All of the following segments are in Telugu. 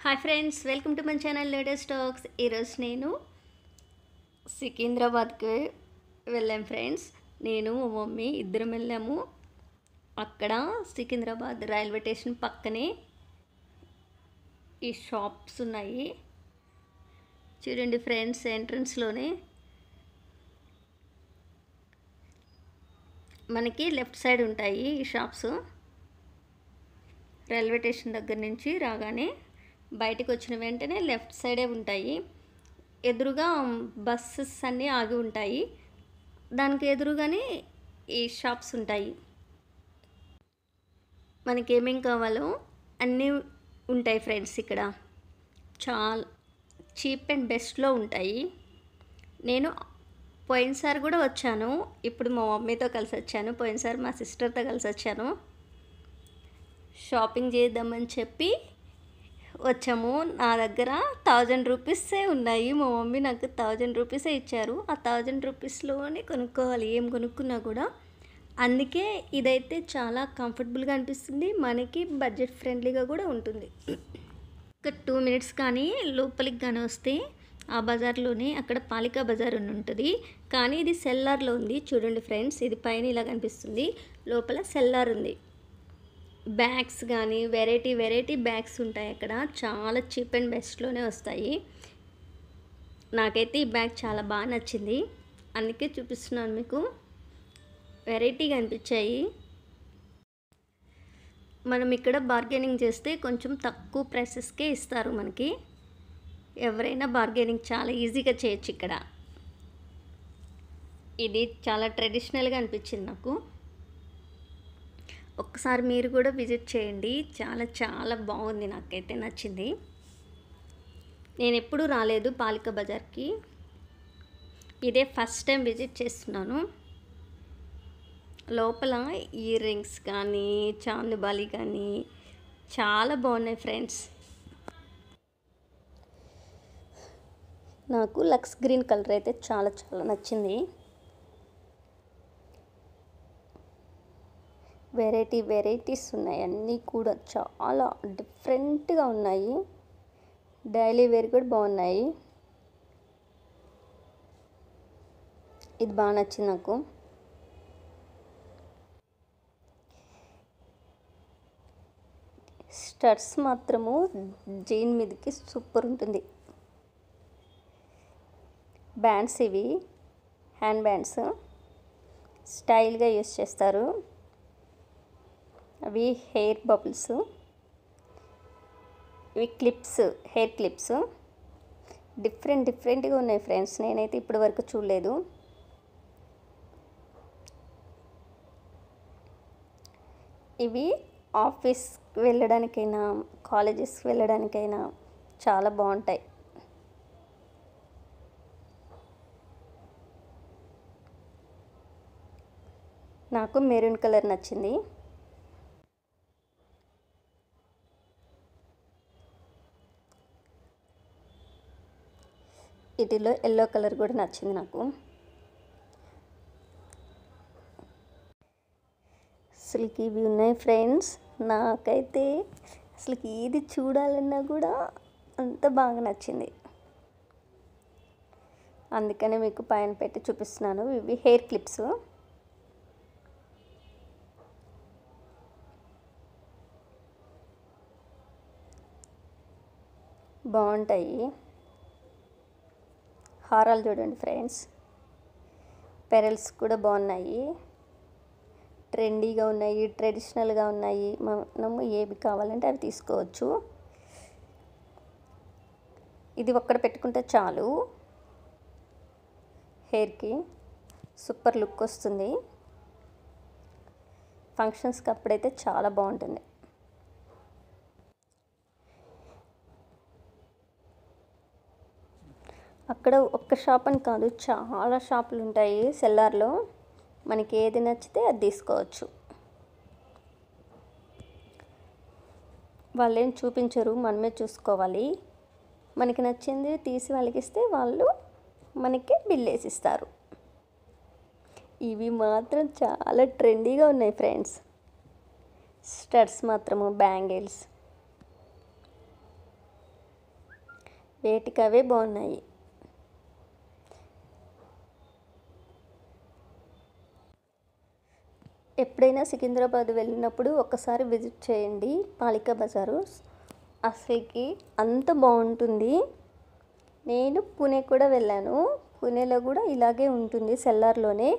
Hi friends, welcome to my channel latest talks. ఈరోజు నేను సికింద్రాబాద్కి వెళ్ళాం ఫ్రెండ్స్. నేను మా మమ్మీ ఇద్దరం వెళ్ళాము. అక్కడ సికింద్రాబాద్ రైల్వే స్టేషన్ పక్కనే ఈ షాప్స్ ఉన్నాయి. చూడండి ఫ్రెండ్స్, ఎంట్రన్స్లోనే మనకి లెఫ్ట్ సైడ్ ఉంటాయి ఈ షాప్స్. రైల్వే స్టేషన్ దగ్గర నుంచి రాగానే బయటకు వచ్చిన వెంటనే లెఫ్ట్ సైడే ఉంటాయి. ఎదురుగా బస్సెస్ అన్నీ ఆగి ఉంటాయి. దానికి ఎదురుగానే ఈ షాప్స్ ఉంటాయి. మనకి ఏమేం కావాలో అన్నీ ఉంటాయి ఫ్రెండ్స్. ఇక్కడ చాలా చీప్ అండ్ బెస్ట్లో ఉంటాయి. నేను పోయినసారి కూడా వచ్చాను. ఇప్పుడు మా మమ్మీతో కలిసి వచ్చాను. పోయినసారి మా సిస్టర్తో కలిసి వచ్చాను. షాపింగ్ చేద్దామని చెప్పి వచ్చాము. నా దగ్గర 1000 రూపీసే ఉన్నాయి. మా మమ్మీ నాకు 1000 రూపీసే ఇచ్చారు. ఆ 1000 రూపీస్లోనే కొనుక్కోవాలి ఏం కొనుక్కున్నా కూడా. అందుకే ఇదైతే చాలా కంఫర్టబుల్గా అనిపిస్తుంది. మనకి బడ్జెట్ ఫ్రెండ్లీగా కూడా ఉంటుంది. ఒక 2 మినిట్స్ కానీ లోపలికి కానీ వస్తే ఆ బజార్లోనే అక్కడ పాలికా బజార్ అని ఉంటుంది. కానీ ఇది సెల్లార్లో ఉంది. చూడండి ఫ్రెండ్స్, ఇది పైన ఇలా కనిపిస్తుంది, లోపల సెల్లార్ ఉంది. బ్యాగ్స్ కానీ వెరైటీ బ్యాగ్స్ ఉంటాయి అక్కడ. చాలా చీప్ అండ్ బెస్ట్లోనే వస్తాయి. నాకైతే ఈ బ్యాగ్ చాలా బాగా నచ్చింది, అందుకే చూపిస్తున్నాను మీకు. వెరైటీగా అనిపించాయి. మనం ఇక్కడ బార్గెనింగ్ చేస్తే కొంచెం తక్కువ ప్రైసెస్కే ఇస్తారు మనకి. ఎవరైనా బార్గెనింగ్ చాలా ఈజీగా చేయొచ్చు ఇక్కడ. ఇది చాలా ట్రెడిషనల్గా అనిపించింది నాకు. ఒక్కసారి మీరు కూడా విజిట్ చేయండి. చాలా చాలా బాగుంది, నాకైతే నచ్చింది. నేను ఎప్పుడూ రాలేదు పాలికా బజార్కి, ఇదే ఫస్ట్ టైం విజిట్ చేస్తున్నాను. లోపల ఇయర్ రింగ్స్ కానీ చాందుబాలి కానీ చాలా బాగున్నాయి ఫ్రెండ్స్. నాకు లక్స్ గ్రీన్ కలర్ అయితే చాలా చాలా నచ్చింది. వెరైటీస్ ఉన్నాయి, అన్నీ కూడా చాలా డిఫరెంట్గా ఉన్నాయి. డైలీ వేర్ కూడా బాగున్నాయి. ఇది బాగా నచ్చింది నాకు. స్టడ్స్ మాత్రము జీన్ మీదకి సూపర్ ఉంటుంది. బ్యాండ్స్, ఇవి హ్యాండ్ బ్యాండ్స్ స్టైల్గా యూస్ చేస్తారు. అవి హెయిర్ బబుల్స్, ఇవి క్లిప్స్, హెయిర్ క్లిప్స్ డిఫరెంట్గా ఉన్నాయి ఫ్రెండ్స్. నేనైతే ఇప్పటి వరకు చూడలేదు. ఇవి ఆఫీస్కి వెళ్ళడానికైనా కాలేజెస్కి వెళ్ళడానికైనా చాలా బాగుంటాయి. నాకు మెరూన్ కలర్ నచ్చింది. వీటిలో ఎల్లో కలర్ కూడా నచ్చింది నాకు. అసలుకి ఇవి ఉన్నాయి ఫ్రెండ్స్. నాకైతే అసలుకి ఏది చూడాలన్నా కూడా అంత బాగా నచ్చింది. అందుకనే మీకు పైన పెట్టి చూపిస్తున్నాను. ఇవి హెయిర్ క్లిప్స్. బాగుంటాయి. హారాలు చూడండి ఫ్రెండ్స్, పెరల్స్ కూడా బాగున్నాయి. ట్రెండీగా ఉన్నాయి, ట్రెడిషనల్గా ఉన్నాయి. మనము ఏవి కావాలంటే అవి తీసుకోవచ్చు. ఇది ఒక్కడ పెట్టుకుంటే చాలు, హెయిర్కి సూపర్ లుక్ వస్తుంది. ఫంక్షన్స్కి అప్పుడైతే చాలా బాగుంటుంది. అక్కడ ఒక్క షాప్ అని కాదు, చాలా షాపులు ఉంటాయి సెల్లార్లో. మనకి ఏది నచ్చితే అది తీసుకోవచ్చు. వాళ్ళు ఏం చూపించరు, మనమే చూసుకోవాలి. మనకి నచ్చింది తీసి వాళ్ళకి ఇస్తే వాళ్ళు మనకి బిల్ వేసిస్తారు. ఇవి మాత్రం చాలా ట్రెండీగా ఉన్నాయి ఫ్రెండ్స్. స్టడ్స్ మాత్రము, బ్యాంగిల్స్ వేటికి అవే బాగున్నాయి. ఎప్పుడైనా సికింద్రాబాద్ వెళ్ళినప్పుడు ఒక్కసారి విజిట్ చేయండి పాలికా బజారు. అసలుకి అంత బాగుంటుంది. నేను పూణే కూడా వెళ్ళాను. పూణేలో కూడా ఇలాగే ఉంటుంది, సెల్లార్లోనే.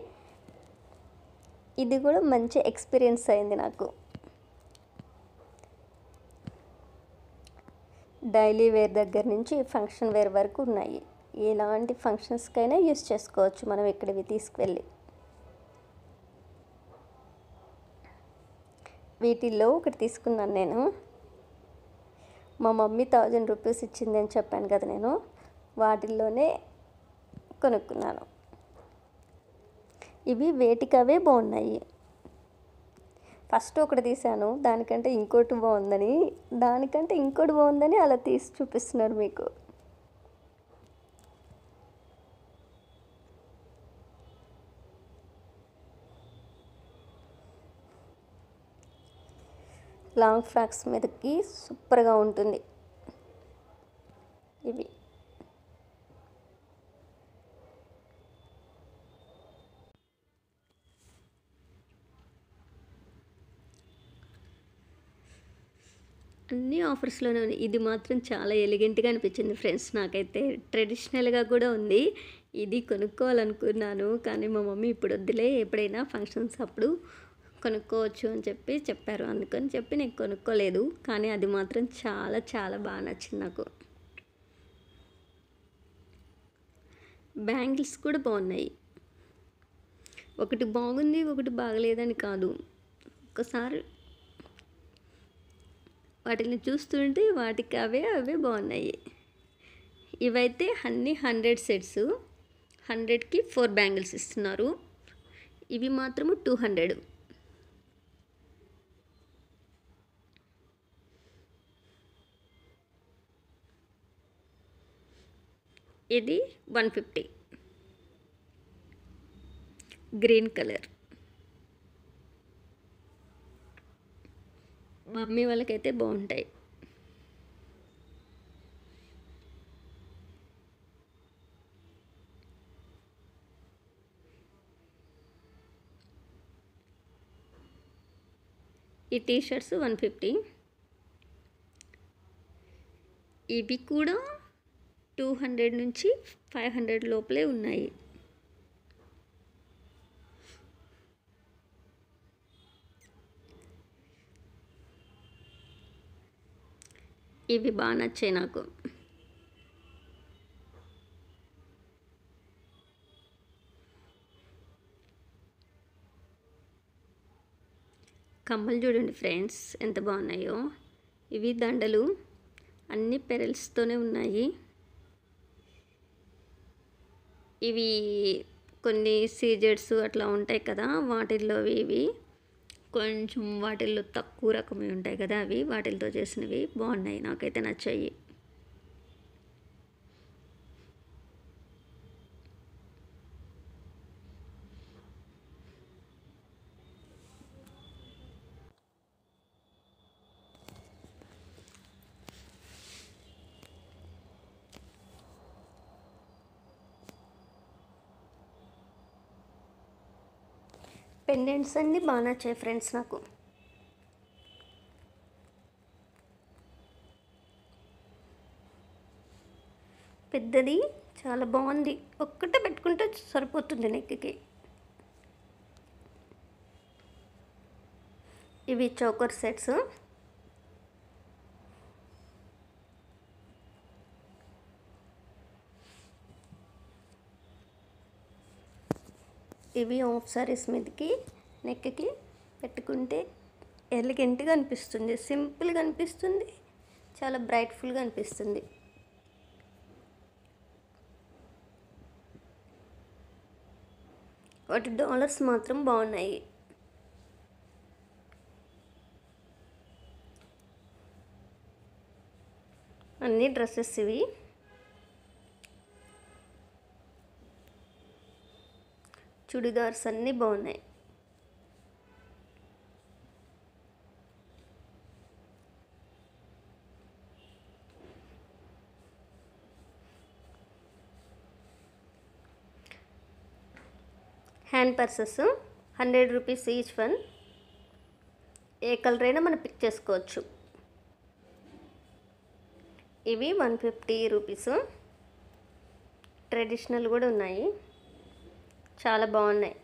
ఇది కూడా మంచి ఎక్స్పీరియన్స్ అయింది నాకు. డైలీ వేర్ దగ్గర నుంచి ఫంక్షన్ వేర్ వరకు ఉన్నాయి. ఎలాంటి ఫంక్షన్స్కైనా యూస్ చేసుకోవచ్చు మనం ఇక్కడివి తీసుకువెళ్ళి. వీటిల్లో ఒకటి తీసుకున్నాను నేను. మా మమ్మీ 1000 రూపీస్ ఇచ్చింది అని చెప్పాను కదా నేను. వాటిల్లోనే కొనుక్కున్నాను. ఇవి వేటికవే బాగున్నాయి. ఫస్ట్ ఒకటి తీసాను, దానికంటే ఇంకోటి బాగుందని అలా తీసి చూపిస్తున్నారు మీకు. లాంగ్ ఫ్రాక్స్ మీదకి సూపర్గా ఉంటుంది ఇవి. అన్ని ఆఫర్స్లోనే ఉన్నాయి. ఇది మాత్రం చాలా ఎలిగెంట్గా అనిపించింది ఫ్రెండ్స్ నాకైతే. ట్రెడిషనల్గా కూడా ఉంది. ఇది కొనుక్కోవాలనుకున్నాను, కానీ మా మమ్మీ ఇప్పుడు వద్దులే, ఎప్పుడైనా ఫంక్షన్స్ అప్పుడు కొనుక్కోవచ్చు అని చెప్పారు. అందుకని చెప్పి నేను కొనుక్కోలేదు. కానీ అది మాత్రం చాలా చాలా బాగా నచ్చింది నాకు. బ్యాంగిల్స్ కూడా బాగున్నాయి. ఒకటి బాగుంది, ఒకటి బాగలేదని కాదు. ఒకసారి వాటిని చూస్తుంటే వాటికి అవే బాగున్నాయి. ఇవైతే అన్ని 100 సెట్స్, 100కి 4 బ్యాంగిల్స్ ఇస్తున్నారు. ఇవి మాత్రము 200. ఇది 150. Green colour. మమ్మీ వాళ్ళకైతే బాగుంటాయి. ఈ టీషర్ట్స్ 150. ఇవి కూడా 200 నుంచి 500 లోపలే ఉన్నాయి. ఇవి బాగా నచ్చాయి నాకు. కమ్మలు చూడండి ఫ్రెండ్స్ ఎంత బాగున్నాయో. ఇవి దండలు అన్ని పెరల్స్తోనే ఉన్నాయి. ఇవి కొన్ని సీజెడ్స్ అట్లా ఉంటాయి కదా, వాటిల్లో ఇవి కొంచెం వాటిల్లో తక్కువ రకమే ఉంటాయి కదా, అవి వాటితో చేసినవి బాగున్నాయి, నాకైతే నచ్చాయి. పెండెంట్స్ అన్నీ బాగా నచ్చాయి ఫ్రెండ్స్ నాకు. పెద్దది చాలా బాగుంది. ఒక్కటే పెట్టుకుంటే సరిపోతుంది నెక్కి. ఇవి చోకర్ సెట్స్. ఇవి హాఫ్ సారీస్ మీదకి నెక్కి పెట్టుకుంటే ఎలిగెంట్గా అనిపిస్తుంది, సింపుల్గా అనిపిస్తుంది, చాలా బ్రైట్ఫుల్గా అనిపిస్తుంది. వాటి డాలర్స్ మాత్రం బాగున్నాయి. అన్ని డ్రెస్సెస్ ఇవి. చుడిదార్స్ అన్నీ బాగున్నాయి. Hand purses 100 rupees each one. ఏ కలర్ అయినా మనం పిక్ చేసుకోవచ్చు. ఇవి 150 రూపీస్. ట్రెడిషనల్ కూడా ఉన్నాయి, చాలా బాగున్నాయి.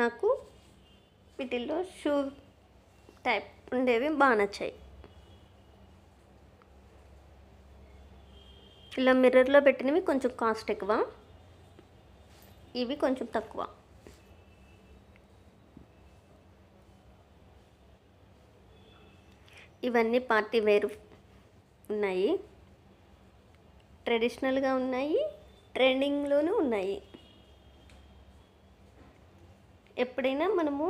నాకు వీటిల్లో షూ టైప్ ఉండేవి బాగా నచ్చాయి. ఇలా మిర్రర్లో పెట్టినవి కొంచెం కాస్ట్ ఎక్కువ, ఇవి కొంచెం తక్కువ. ఇవన్నీ పార్టీ వేర్ ఉన్నాయి, ట్రెడిషనల్గా ఉన్నాయి, ట్రెండింగ్లోనూ ఉన్నాయి. ఎప్పుడైనా మనము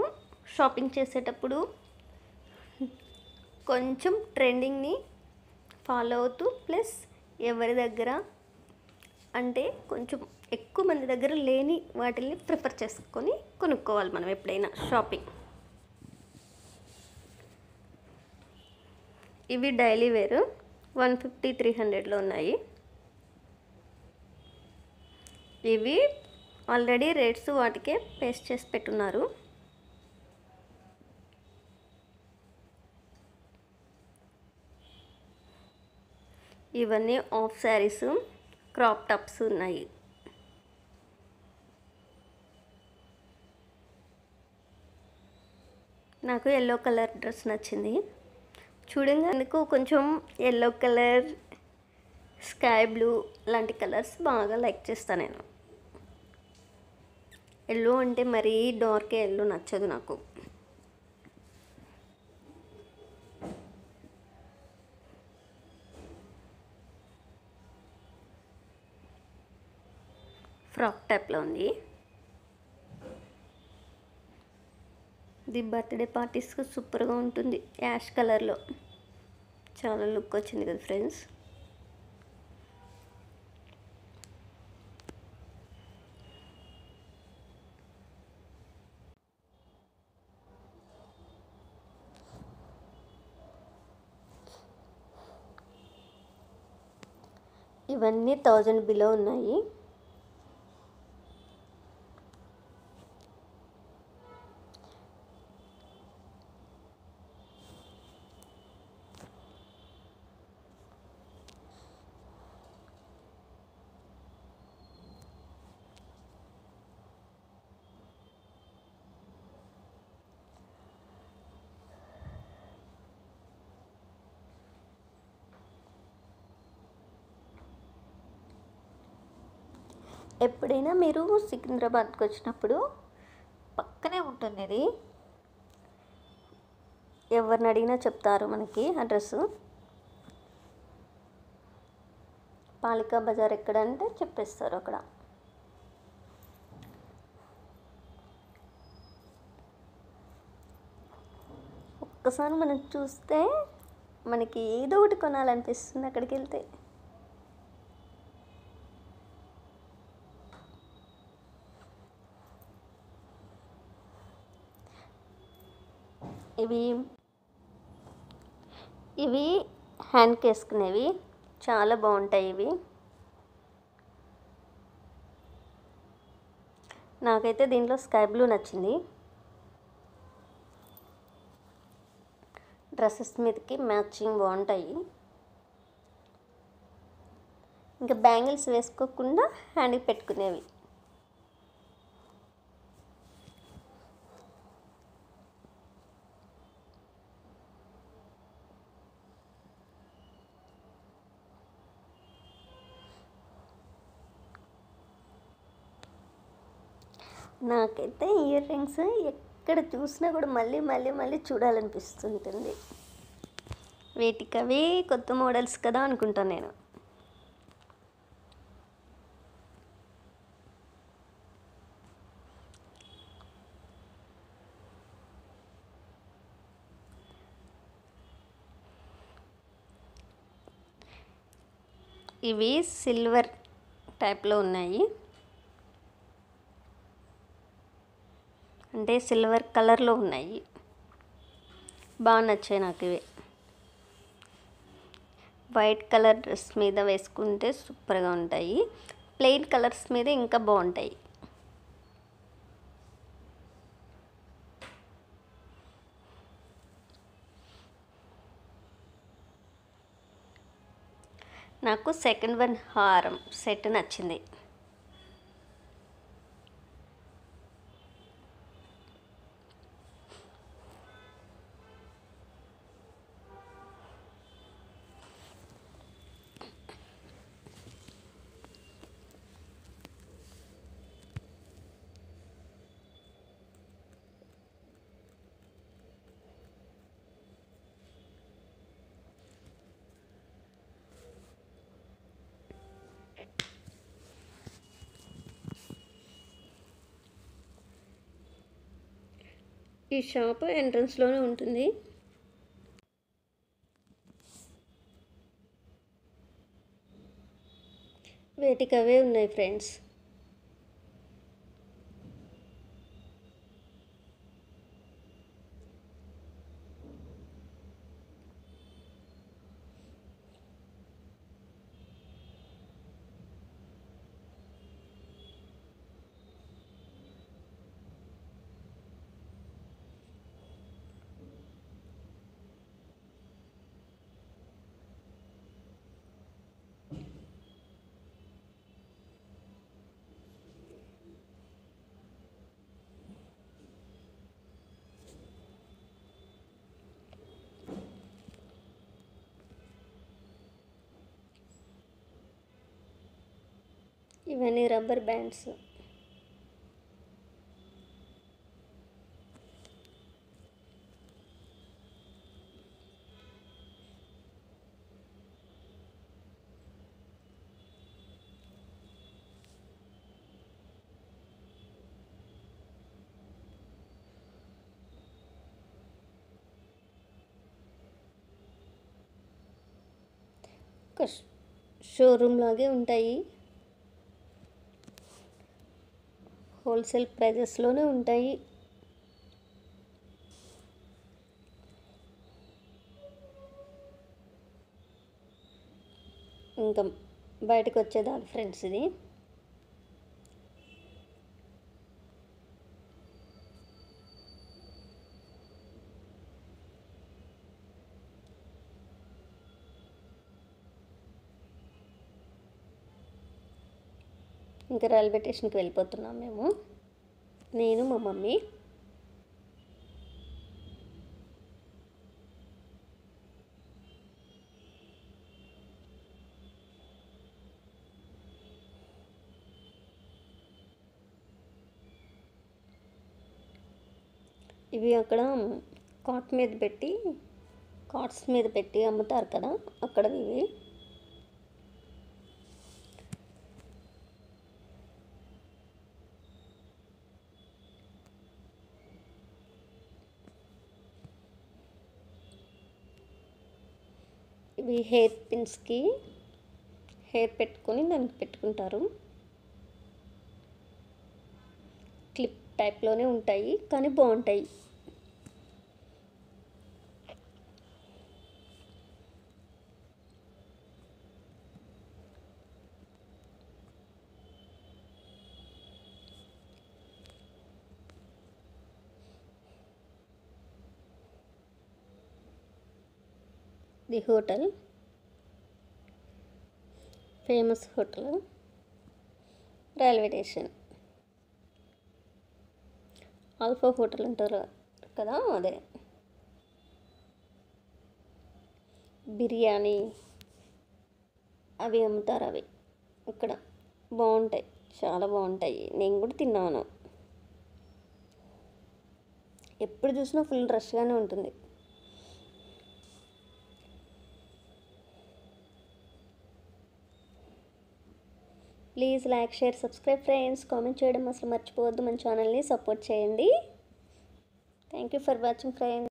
షాపింగ్ చేసేటప్పుడు కొంచెం ట్రెండింగ్ని ఫాలో అవుతూ, ప్లస్ ఎవరి దగ్గర అంటే కొంచెం ఎక్కువ మంది దగ్గర లేని వాటిని ప్రిఫర్ చేసుకొని కొనుక్కోవాలి మనం ఎప్పుడైనా షాపింగ్. ఇవి డైలీ వేర్ 150, 300లో ఉన్నాయి. ఇవి ఆల్రెడీ రేట్స్ వాటికే పేస్ట్ చేసి పెట్టున్నారు. ఇవన్నీ ఆఫ్ శారీస్, క్రాప్ టాప్స్ ఉన్నాయి. నాకు ఎల్లో కలర్ డ్రెస్ నచ్చింది. చూడండి, అందుకు కొంచెం ఎల్లో కలర్, స్కై బ్లూ లాంటి కలర్స్ బాగా లైక్ చేస్తాను నేను. ఎల్లో అంటే మరీ డార్క్ ఎల్లో నచ్చదు నాకు. ఫ్రాక్ టైప్లో ఉంది. ఇది బర్త్డే పార్టీస్కి సూపర్గా ఉంటుంది. యాష్ కలర్లో చాలా లుక్ వచ్చింది కదా ఫ్రెండ్స్. ఇవన్నీ 1000 బిలో ఉన్నాయి. ఎప్పుడైనా మీరు సికింద్రాబాద్కి వచ్చినప్పుడు పక్కనే ఉంటుంది ఇది. ఎవరిని అడిగినా చెప్తారు మనకి అడ్రస్. పాలికా బజార్ ఎక్కడ అంటే చెప్పేస్తారు అక్కడ. ఒక్కసారి మనం చూస్తే మనకి ఏదో ఒకటి కొనాలనిపిస్తుంది అక్కడికి వెళ్తే. ఇవి హ్యాండ్కి వేసుకునేవి చాలా బాగుంటాయి. ఇవి నాకైతే దీంట్లో స్కై బ్లూ నచ్చింది. డ్రెస్సెస్ మీదకి మ్యాచింగ్ బాగుంటాయి. ఇంకా బ్యాంగిల్స్ వేసుకోకుండా హ్యాండ్కి పెట్టుకునేవి. నాకైతే ఇయర్ రింగ్స్ ఎక్కడ చూసినా కూడా మళ్ళీ మళ్ళీ మళ్ళీ చూడాలనిపిస్తుంటుంది. వీటికవి కొత్త మోడల్స్ కదా అనుకుంటాను నేను. ఇవి సిల్వర్ టైప్లో ఉన్నాయి, అంటే సిల్వర్ కలర్లో ఉన్నాయి. బాగా నచ్చాయి నాకు ఇవి. వైట్ కలర్ డ్రెస్ మీద వేసుకుంటే సూపర్గా ఉంటాయి. ప్లెయిన్ కలర్స్ మీద ఇంకా బాగుంటాయి. నాకు సెకండ్ వన్ హారం సెట్ నచ్చింది. ఈ షాప్ ఎంట్రన్స్లోనే ఉంటుంది. వేటికవే ఉన్నాయి ఫ్రెండ్స్. ఇవన్నీ రబ్బర్ బ్యాండ్స్. ఒక షోరూమ్ లాగే ఉంటాయి. హోల్సేల్ ప్రైజెస్లోనే ఉంటాయి. ఇంకా బయటకు వచ్చేదాన్ని ఫ్రెండ్స్ ఇది. ఇంకా రైల్వే స్టేషన్కి వెళ్ళిపోతున్నాం మేము, నేను మా మమ్మీ. ఇవి అక్కడ కార్ట్స్ మీద పెట్టి అమ్ముతారు కదా, అక్కడ ఇవి. ఇవి హెయిర్ పిన్స్కి హెయిర్ పెట్టుకొని దానికి పెట్టుకుంటారు. క్లిప్ టైప్లోనే ఉంటాయి కానీ బాగుంటాయి. The hotel, famous hotel, railway station. Alpha hotel అంటారు కదా, అదే. బిర్యానీ అవి అమ్ముతారు. అవి ఇక్కడ బాగుంటాయి, చాలా బాగుంటాయి. నేను కూడా తిన్నాను. ఎప్పుడు చూసినా ఫుల్ రష్గానే ఉంటుంది. Please like, share, subscribe friends. Comment చేయడం అసలు మర్చిపోవద్దు. మన ఛానల్ని సపోర్ట్ చేయండి. Thank you for watching friends.